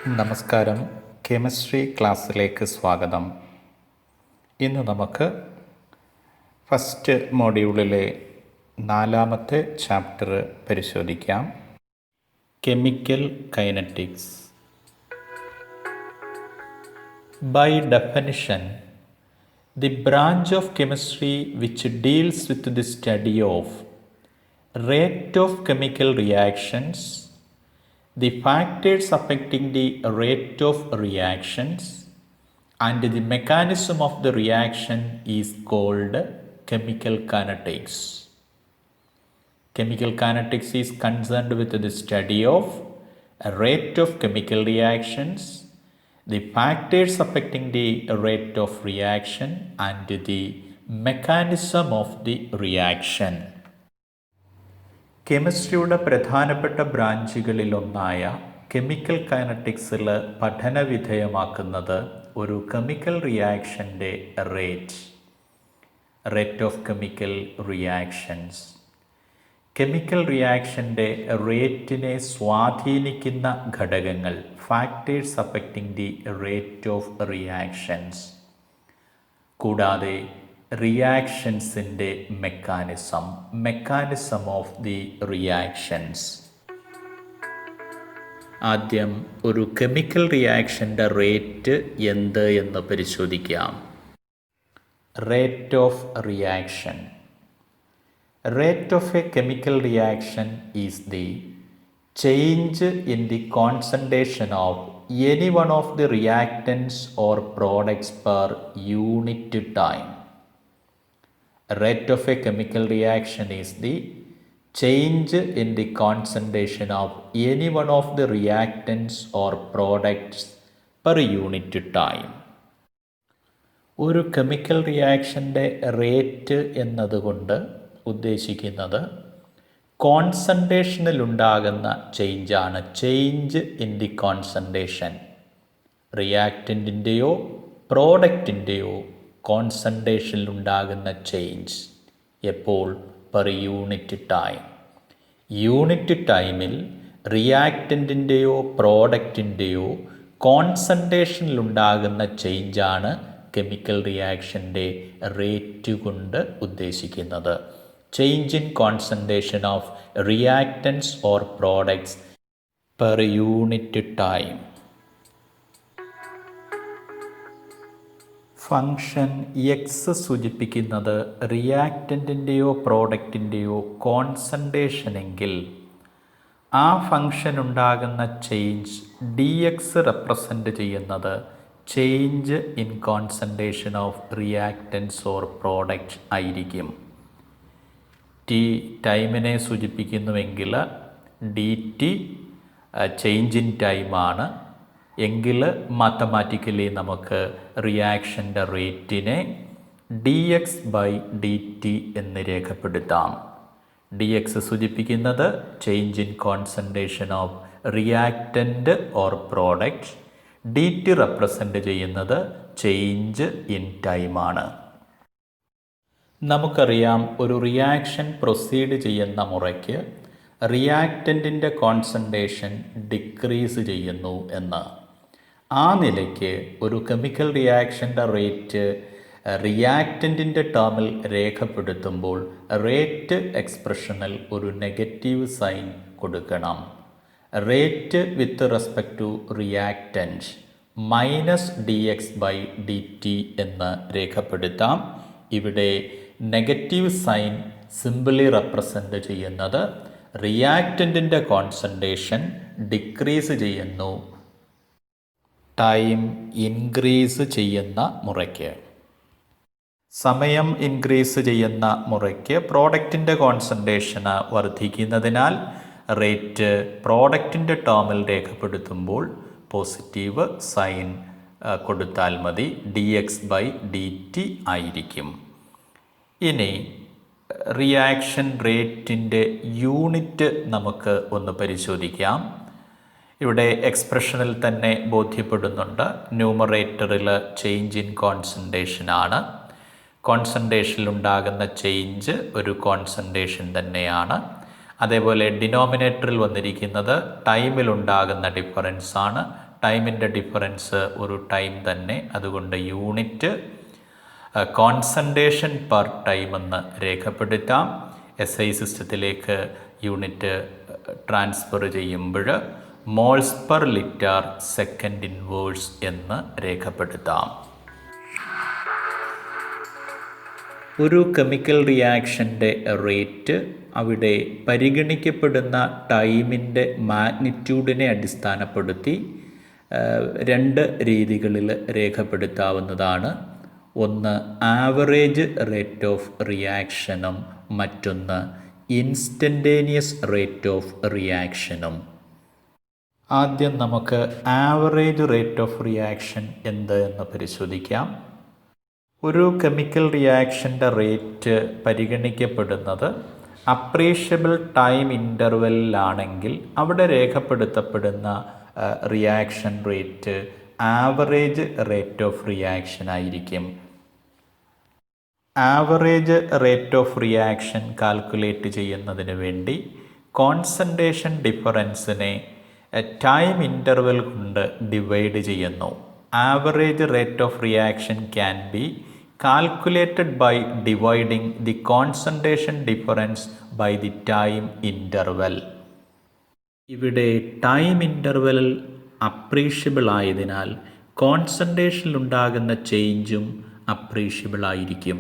നമസ്കാരം. കെമിസ്ട്രി ക്ലാസ്സിലേക്ക് സ്വാഗതം. ഇന്ന് നമുക്ക് ഫസ്റ്റ് മോഡ്യൂളിലെ 4ാമത്തെ ചാപ്റ്റർ പരിശോധിക്കാം. Chemical kinetics. By definition, the branch of chemistry which deals with the study of rate of chemical reactions, the factors affecting the rate of reactions, and the mechanism of the reaction is called chemical kinetics. Chemical kinetics is concerned with the study of a rate of chemical reactions, the factors affecting the rate of reaction, and the mechanism of the reaction. കെമിസ്ട്രിയുടെ പ്രധാനപ്പെട്ട ബ്രാഞ്ചുകളിലൊന്നായ chemical കൈനറ്റിക്സിൽ പഠനവിധേയമാക്കുന്നത് ഒരു chemical റിയാക്ഷൻ്റെ rate of chemical reactions. Chemical റിയാക്ഷൻ്റെ റേറ്റിനെ സ്വാധീനിക്കുന്ന ഘടകങ്ങൾ, factors affecting the rate of reactions, കൂടാതെ റിയാക്ഷൻസിൻ്റെ മെക്കാനിസം ഓഫ് ദി റിയാക്ഷൻസ്. ആദ്യം ഒരു കെമിക്കൽ റിയാക്ഷൻ്റെ റേറ്റ് എന്ത് എന്ന് പരിശോധിക്കാം. Rate of reaction. Rate of a chemical reaction is the change in the concentration of any one of the reactants or products per unit time. Rate of a chemical reaction is the change in the concentration of any one of the reactants or products per unit time. ഒരു chemical റിയാക്ഷൻ്റെ rate എന്നതുകൊണ്ട് ഉദ്ദേശിക്കുന്നത് കോൺസെൻട്രേഷനിലുണ്ടാകുന്ന ചേഞ്ചാണ്. Change in the concentration. റിയാക്റ്റൻറ്റിൻ്റെയോ പ്രോഡക്റ്റിൻ്റെയോ കോൺസെൻട്രേഷനിലുണ്ടാകുന്ന change എപ്പോൾ? Per unit time. യൂണിറ്റ് ടൈമിൽ റിയാക്റ്റൻറ്റിൻ്റെയോ പ്രോഡക്റ്റിൻ്റെയോ കോൺസെൻട്രേഷനിലുണ്ടാകുന്ന ചേഞ്ചാണ് കെമിക്കൽ റിയാക്ഷൻ്റെ റേറ്റ് കൊണ്ട് ഉദ്ദേശിക്കുന്നത്. Change in concentration of reactants or products per unit time. Function X സൂചിപ്പിക്കുന്നത് റിയാക്റ്റൻറ്റിൻ്റെയോ പ്രോഡക്റ്റിൻ്റെയോ കോൺസെൻട്രേഷൻ എങ്കിൽ ആ ഫംഗ്ഷൻ ഉണ്ടാകുന്ന ചേഞ്ച് ഡി എക്സ് റെപ്രസെൻ്റ് ചെയ്യുന്നത് change in concentration of reactants or product ആയിരിക്കും. ടി ടൈമിനെ സൂചിപ്പിക്കുന്നുവെങ്കിൽ ഡി ടി ചേഞ്ച് ഇൻ ടൈമാണ് എങ്കിൽ മാത്തമാറ്റിക്കലി നമുക്ക് റിയാക്ഷൻ്റെ റേറ്റിനെ D X by D T എന്ന് രേഖപ്പെടുത്താം. ഡി എക്സ് സൂചിപ്പിക്കുന്നത് change in concentration of reactant or product, D T represent ചെയ്യുന്നത് ചേഞ്ച് ഇൻ ടൈമാണ്. നമുക്കറിയാം ഒരു റിയാക്ഷൻ പ്രൊസീഡ് ചെയ്യുന്ന മുറയ്ക്ക് റിയാക്റ്റൻറ്റിൻ്റെ കോൺസെൻട്രേഷൻ ഡിക്രീസ് ചെയ്യുന്നു എന്ന്. ആ നിലയ്ക്ക് ഒരു കെമിക്കൽ റിയാക്ഷൻ്റെ റേറ്റ് റിയാക്റ്റൻറ്റിൻ്റെ ടേമിൽ രേഖപ്പെടുത്തുമ്പോൾ റേറ്റ് എക്സ്പ്രഷനിൽ ഒരു നെഗറ്റീവ് സൈൻ കൊടുക്കണം. Rate with respect to reactant minus D X by D T എന്ന് രേഖപ്പെടുത്താം. ഇവിടെ നെഗറ്റീവ് സൈൻ സിംപിളി റെപ്രസെൻ്റ് ചെയ്യുന്നത് റിയാക്റ്റൻറ്റിൻ്റെ കോൺസെൻട്രേഷൻ ഡിക്രീസ് ചെയ്യുന്നു ടൈം ഇൻക്രീസ് ചെയ്യുന്ന മുറയ്ക്ക്. സമയം ഇൻക്രീസ് ചെയ്യുന്ന മുറയ്ക്ക് പ്രോഡക്റ്റിൻ്റെ കോൺസെൻട്രേഷന് വർദ്ധിക്കുന്നതിനാൽ റേറ്റ് പ്രോഡക്റ്റിൻ്റെ ടേമിൽ രേഖപ്പെടുത്തുമ്പോൾ പോസിറ്റീവ് സൈൻ കൊടുത്താൽ മതി. D X by D T ആയിരിക്കും. ഇനി റിയാക്ഷൻ റേറ്റിൻ്റെ യൂണിറ്റ് നമുക്ക് ഒന്ന് പരിശോധിക്കാം. ഇവിടെ എക്സ്പ്രഷനിൽ തന്നെ ബോധ്യപ്പെടുന്നുണ്ട്. ന്യൂമറേറ്ററിൽ ചേഞ്ച് ഇൻ കോൺസെൻട്രേഷനാണ്. കോൺസെൻട്രേഷനിലുണ്ടാകുന്ന ചേഞ്ച് ഒരു കോൺസെൻട്രേഷൻ തന്നെയാണ്. അതേപോലെ ഡിനോമിനേറ്ററിൽ വന്നിരിക്കുന്നത് ടൈമിലുണ്ടാകുന്ന ഡിഫറൻസാണ്. ടൈമിൻ്റെ ഡിഫറൻസ് ഒരു ടൈം തന്നെ, അതുകൊണ്ട് യൂണിറ്റ് കോൺസെൻട്രേഷൻ പെർ ടൈം എന്ന് രേഖപ്പെടുത്താം. SI സിസ്റ്റത്തിലേക്ക് യൂണിറ്റ് ട്രാൻസ്ഫർ ചെയ്യുമ്പോൾ moles per litre second inverse എന്ന് രേഖപ്പെടുത്താം. ഒരു കെമിക്കൽ റിയാക്ഷൻ്റെ റേറ്റ് അവിടെ പരിഗണിക്കപ്പെടുന്ന ടൈമിൻ്റെ മാഗ്നിറ്റ്യൂഡിനെ അടിസ്ഥാനപ്പെടുത്തി രണ്ട് രീതികളിൽ രേഖപ്പെടുത്താവുന്നതാണ്. ഒന്ന് ആവറേജ് റേറ്റ് ഓഫ് റിയാക്ഷനും മറ്റൊന്ന് ഇൻസ്റ്റൻറ്റേനിയസ് റേറ്റ് ഓഫ് റിയാക്ഷനും. ആദ്യം നമുക്ക് ആവറേജ് റേറ്റ് ഓഫ് റിയാക്ഷൻ എന്ത് എന്ന് പരിശോധിക്കാം. ഒരു കെമിക്കൽ റിയാക്ഷൻ്റെ റേറ്റ് പരിഗണിക്കപ്പെടുന്നത് അപ്രീഷ്യബിൾ ടൈം ഇൻ്റർവെല്ലിലാണെങ്കിൽ അവിടെ രേഖപ്പെടുത്തപ്പെടുന്ന reaction rate average rate of reaction ആയിരിക്കും. Average rate of reaction calculate ചെയ്യുന്നതിന് വേണ്ടി കോൺസെൻട്രേഷൻ ഡിഫറൻസിനെ ടൈം ഇൻ്റർവെൽ കൊണ്ട് ഡിവൈഡ് ചെയ്യുന്നു. Average rate of reaction can be calculated by dividing the concentration difference by the time interval. ഇവിടെ time interval appreciable ആയതിനാൽ കോൺസെൻട്രേഷനിലുണ്ടാകുന്ന ചേഞ്ചും appreciable ആയിരിക്കും.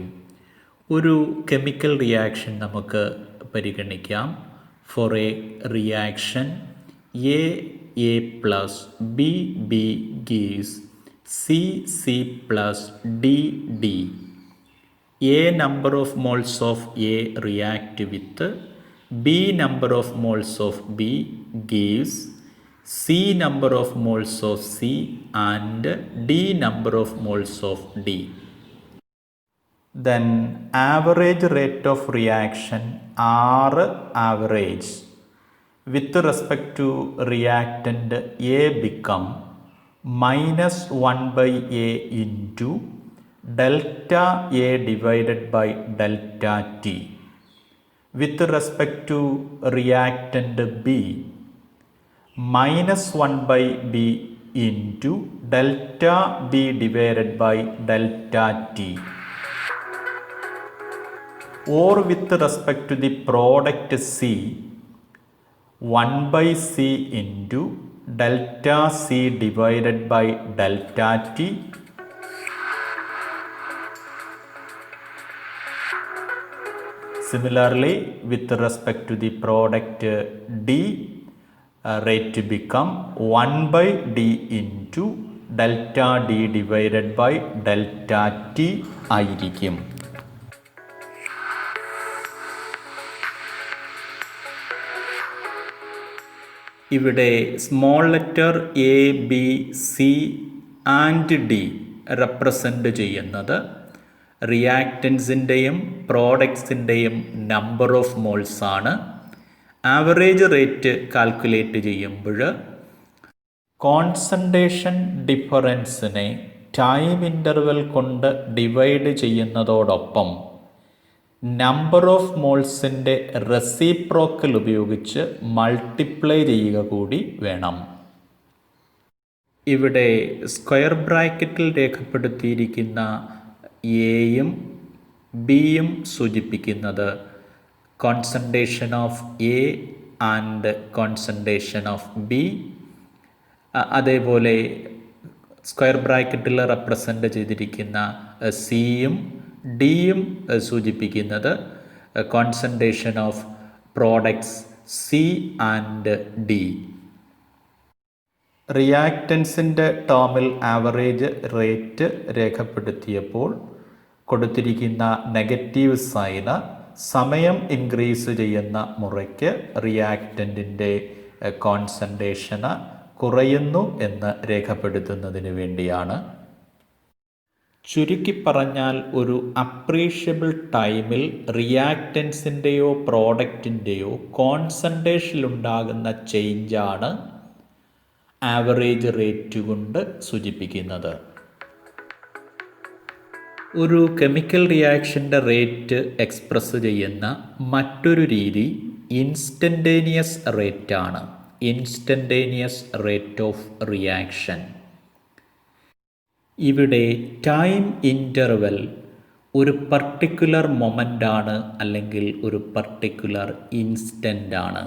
ഒരു കെമിക്കൽ റിയാക്ഷൻ നമുക്ക് പരിഗണിക്കാം. For a reaction A plus B gives C plus D. A number of moles of A react with B number of moles of B gives C number of moles of C and D number of moles of D. Then average rate of reaction R average with respect to reactant A become minus 1 by A into delta A divided by delta T. With respect to reactant B, minus 1 by B into delta B divided by delta T. Or with respect to the product C, 1 by C into delta C divided by delta T. Similarly, with respect to the product D, rate become 1 by D into delta D divided by delta T ആയിരിക്കും. ഇവിടെ small letter A B C and D represent ചെയ്യുന്നത് റിയാക്റ്റൻസിൻ്റെയും പ്രോഡക്ട്സിൻ്റെയും number of moles ആണ്. Average rate calculate ചെയ്യുമ്പോൾ concentration ഡിഫറൻസിനെ time interval കൊണ്ട് divide ചെയ്യുന്നതോടൊപ്പം number of മോൾസിൻ്റെ reciprocal ഉപയോഗിച്ച് multiply ചെയ്യുക കൂടി വേണം. ഇവിടെ സ്ക്വയർ ബ്രാക്കറ്റിൽ രേഖപ്പെടുത്തിയിരിക്കുന്ന എയും ബിയും സൂചിപ്പിക്കുന്നത് concentration of A and concentration of B. അതേപോലെ സ്ക്വയർ ബ്രാക്കറ്റിൽ റെപ്രസെൻ്റ് ചെയ്തിരിക്കുന്ന സിയും ഡിയും സൂചിപ്പിക്കുന്നത് concentration of products C and D. റിയാക്റ്റൻസിൻ്റെ ടേമിൽ ആവറേജ് റേറ്റ് രേഖപ്പെടുത്തിയപ്പോൾ കൊടുത്തിരിക്കുന്ന നെഗറ്റീവ് സൈന് സമയം ഇൻക്രീസ് ചെയ്യുന്ന മുറയ്ക്ക് റിയാക്റ്റൻറ്റിൻ്റെ കോൺസെൻട്രേഷന് കുറയുന്നു എന്ന് രേഖപ്പെടുത്തുന്നതിന് വേണ്ടിയാണ്. ചുരുക്കി പറഞ്ഞാൽ ഒരു അപ്രീഷ്യബിൾ ടൈമിൽ റിയാക്റ്റൻസിൻ്റെയോ പ്രോഡക്റ്റിൻ്റെയോ കോൺസെൻട്രേഷനിലുണ്ടാകുന്ന ചേഞ്ചാണ് ആവറേജ് റേറ്റ് കൊണ്ട് സൂചിപ്പിക്കുന്നത്. ഒരു കെമിക്കൽ റിയാക്ഷൻ്റെ റേറ്റ് എക്സ്പ്രസ് ചെയ്യുന്ന മറ്റൊരു രീതി ഇൻസ്റ്റൻറ്റേനിയസ് റേറ്റാണ്. Instantaneous rate of reaction. ഇവിടെ ടൈം ഇൻ്റർവെൽ ഒരു പർട്ടിക്കുലർ മൊമെൻ്റാണ് അല്ലെങ്കിൽ ഒരു പർട്ടിക്കുലർ ഇൻസ്റ്റൻ്റ് ആണ്.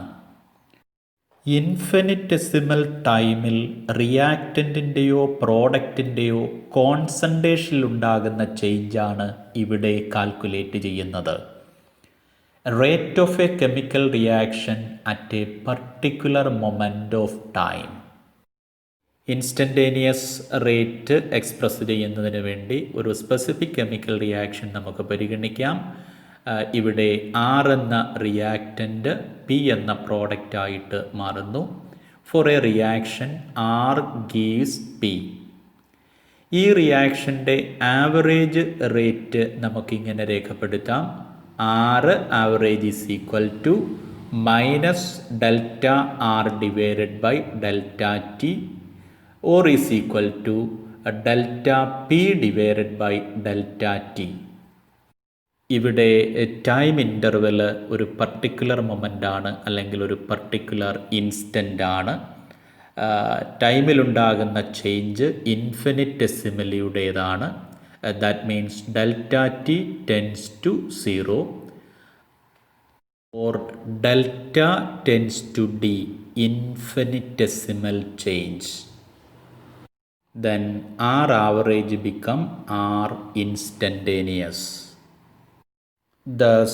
ഇൻഫിനിറ്റെസിമൽ ടൈമിൽ റിയാക്റ്റൻറ്റിൻ്റെയോ പ്രോഡക്റ്റിൻ്റെയോ കോൺസെൻട്രേഷനിലുണ്ടാകുന്ന ചേഞ്ചാണ് ഇവിടെ കാൽക്കുലേറ്റ് ചെയ്യുന്നത്. Rate of A chemical reaction at A particular moment of time. Instantaneous rate express ചെയ്യുന്നതിന് വേണ്ടി ഒരു സ്പെസിഫിക് കെമിക്കൽ റിയാക്ഷൻ നമുക്ക് പരിഗണിക്കാം. ഇവിടെ R എന്ന റിയാക്റ്റൻ്റ് P എന്ന പ്രോഡക്റ്റായിട്ട് മാറുന്നു. For a reaction R gives P. ഈ റിയാക്ഷൻ്റെ ആവറേജ് റേറ്റ് നമുക്കിങ്ങനെ രേഖപ്പെടുത്താം. R average is equal to minus delta R divided by delta T or is equal to delta P divided by delta T. ഇവിടെ time interval ഒരു particular moment ആണ് അല്ലെങ്കിൽ ഒരു particular instant ആണ്. ടൈമിലുണ്ടാകുന്ന ചേഞ്ച് ഇൻഫിനിറ്റെസിമലിയുടേതാണ്. That means delta T tends to 0 or delta tends to D, infinitesimal change. Then R average become R instantaneous. Thus,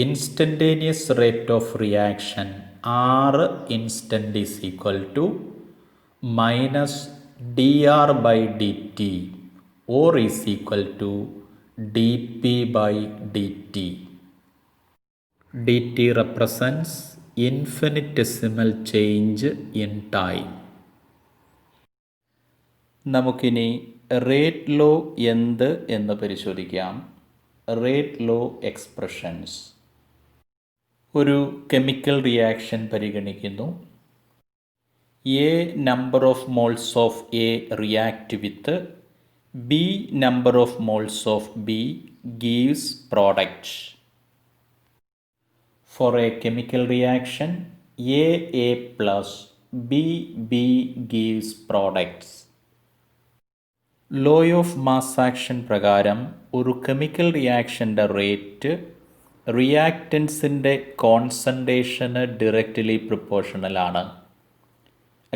instantaneous rate of reaction R instant is equal to minus dr by dt or is equal to dp by dt. dt represents infinitesimal change in time. നമുക്കിനി rate law എന്ത് എന്ന് പരിശോധിക്കാം. Rate law expressions. ഒരു chemical reaction പരിഗണിക്കുന്നു. A number of moles of A react with b number of moles of B gives product. For a chemical reaction A plus B gives products. Law of mass action പ്രകാരം ഒരു chemical റിയാക്ഷൻ്റെ rate റിയാക്റ്റൻസിൻ്റെ കോൺസെൻട്രേഷന് directly പ്രൊപ്പോർഷണലാണ്.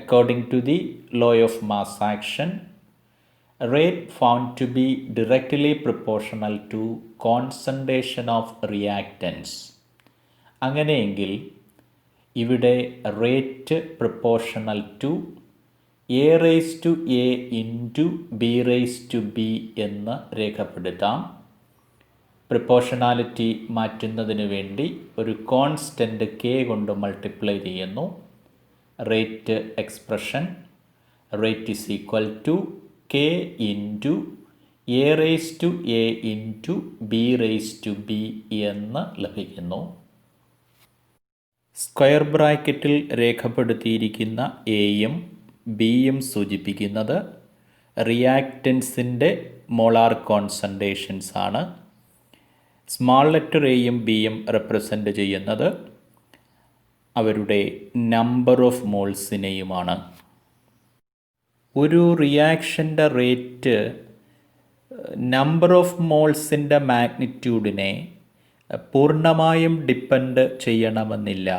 According to the law of mass action, rate found to be directly proportional to concentration of reactance. അങ്ങനെയെങ്കിൽ ഇവിടെ rate proportional to A raise to A into B raise to B എന്ന് രേഖപ്പെടുത്താം. പ്രൊപ്പോർഷണാലിറ്റി മാറ്റുന്നതിന് വേണ്ടി ഒരു കോൺസ്റ്റൻ്റ് k കൊണ്ട് multiply ചെയ്യുന്നു. Rate expression rate is equal to k into A raise to A into B raise to B എന്ന് ലഭിക്കുന്നു. സ്ക്വയർ ബ്രാക്കറ്റിൽ രേഖപ്പെടുത്തിയിരിക്കുന്ന എയും ബിയും സൂചിപ്പിക്കുന്നത് റിയാക്റ്റൻസിൻ്റെ മോളാർ കോൺസെൻട്രേഷൻസ് ആണ്. സ്മാൾ ലെറ്റർ എയും ബിയും റെപ്രസെൻ്റ് ചെയ്യുന്നത് അവരുടെ നമ്പർ ഓഫ് മോൾസിനെയുമാണ്. ഒരു റിയാക്ഷൻ്റെ റേറ്റ് നമ്പർ ഓഫ് മോൾസിൻ്റെ മാഗ്നിറ്റ്യൂഡിനെ പൂർണ്ണമായും ഡിപ്പെൻഡ് ചെയ്യണമെന്നില്ല.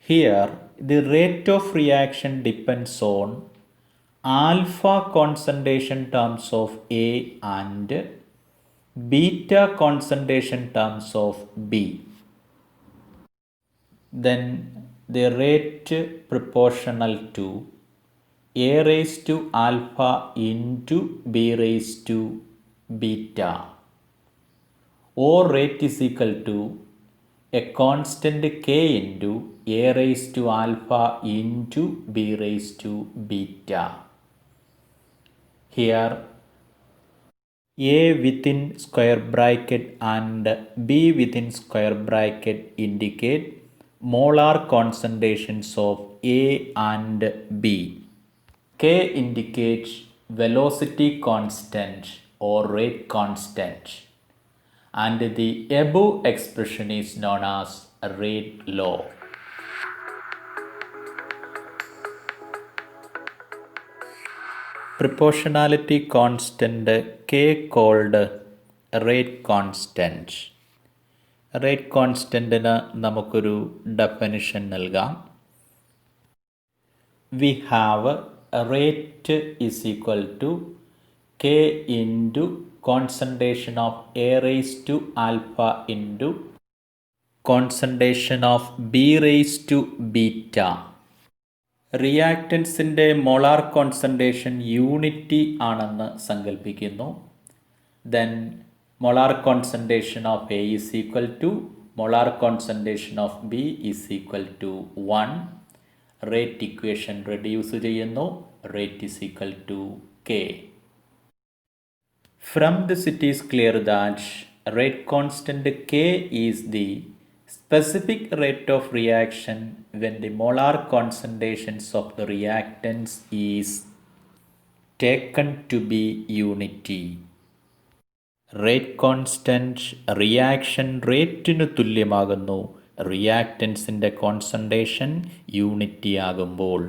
Here, the rate of reaction depends on alpha concentration terms of A and beta concentration terms of B. Then the rate proportional to A raised to alpha into B raised to beta, or rate is equal to a constant k into a raised to alpha into b raised to beta. Here a within square bracket and b within square bracket indicate molar concentrations of A and B. K indicates velocity constant or rate constant, and the above expression is known as rate law. proportionality constant K called rate constant. Rate കോൺസ്റ്റൻറ്റിന് നമുക്കൊരു definition നൽകാം. We have rate is equal to K into concentration of A raised to alpha into concentration of B raised to beta. റിയാക്റ്റൻസിൻ്റെ molar concentration unity ആണെന്ന് സങ്കല്പിക്കുന്നു. Then molar concentration of A is equal to molar concentration of B is equal to 1. Rate equation reduce ചെയ്യുന്നു. Rate is equal to K. From this it is clear that rate constant K is the specific rate of reaction when the molar concentrations of the reactants is taken to be unity. Rate constant reaction റേറ്റിന് തുല്യമാകുന്നു റിയാക്റ്റൻസിൻ്റെ concentration unity ആകുമ്പോൾ.